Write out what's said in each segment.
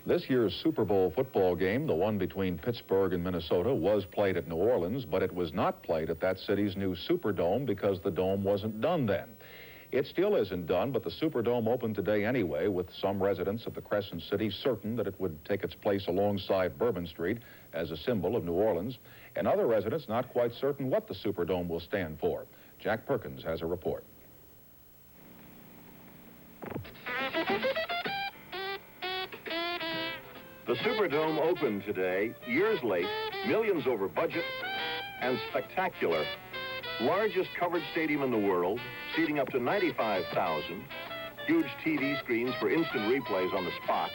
This year's Super Bowl football game, the one between Pittsburgh and Minnesota, was played at New Orleans, but it was not played at that city's new Superdome because the dome wasn't done then. It still isn't done, but the Superdome opened today anyway, with some residents of the Crescent City certain that it would take its place alongside Bourbon Street as a symbol of New Orleans, and other residents not quite certain what the Superdome will stand for. Jack Perkins has a report. The Superdome opened today, years late, millions over budget, and spectacular. Largest covered stadium in the world, seating up to 95,000. Huge TV screens for instant replays on the spot.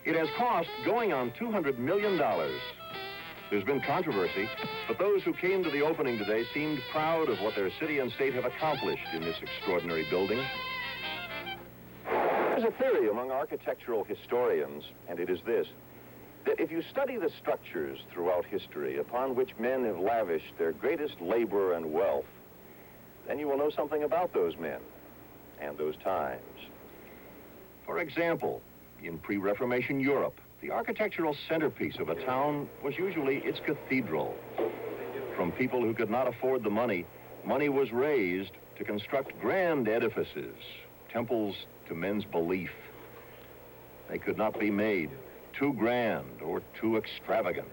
It has cost going on $200 million. There's been controversy, but those who came to the opening today seemed proud of what their city and state have accomplished in this extraordinary building. There's a theory among architectural historians, and it is this, that if you study the structures throughout history upon which men have lavished their greatest labor and wealth, then you will know something about those men and those times. For example, in pre-Reformation Europe, the architectural centerpiece of a town was usually its cathedral. From people who could not afford the money, money was raised to construct grand edifices, temples to men's belief. They could not be made too grand or too extravagant.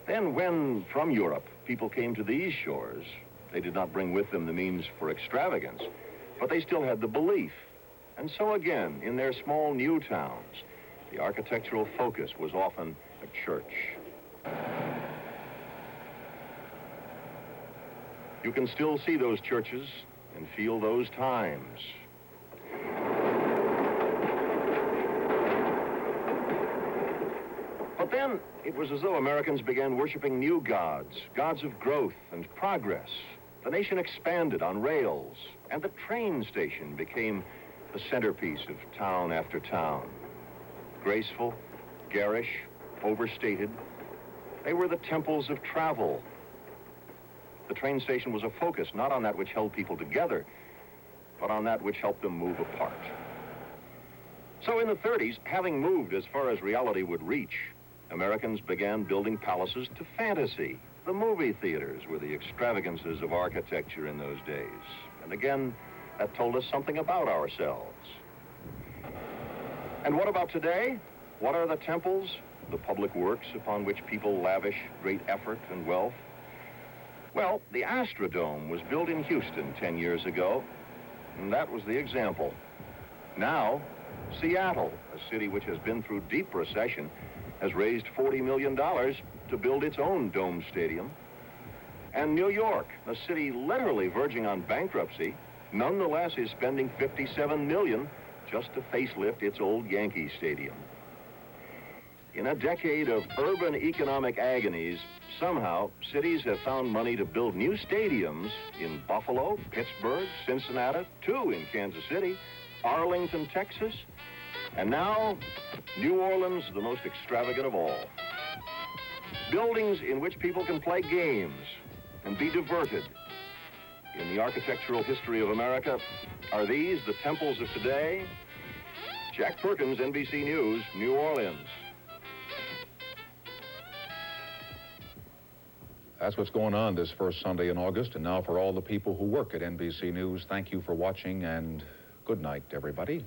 Then when, from Europe, people came to these shores, they did not bring with them the means for extravagance, but they still had the belief. And so again, in their small new towns, the architectural focus was often a church. You can still see those churches and feel those times. But then it was as though Americans began worshiping new gods, gods of growth and progress. The nation expanded on rails, and the train station became the centerpiece of town after town. Graceful, garish, overstated, they were the temples of travel. The train station was a focus not on that which held people together, but on that which helped them move apart. So in the 30s, having moved as far as reality would reach, Americans began building palaces to fantasy. The movie theaters were the extravagances of architecture in those days. And again, that told us something about ourselves. And what about today? What are the temples, the public works upon which people lavish great effort and wealth? Well, the Astrodome was built in Houston 10 years ago, and that was the example. Now, Seattle, a city which has been through deep recession, has raised $40 million to build its own dome stadium. And New York, a city literally verging on bankruptcy, nonetheless is spending $57 million just to facelift its old Yankee Stadium. In a decade of urban economic agonies, somehow cities have found money to build new stadiums in Buffalo, Pittsburgh, Cincinnati, 2 in Kansas City, Arlington, Texas, and now New Orleans, the most extravagant of all. Buildings in which people can play games and be diverted. In the architectural history of America, are these the temples of today? Jack Perkins, NBC News, New Orleans. That's what's going on this first Sunday in August. And now for all the people who work at NBC News, thank you for watching and good night, everybody.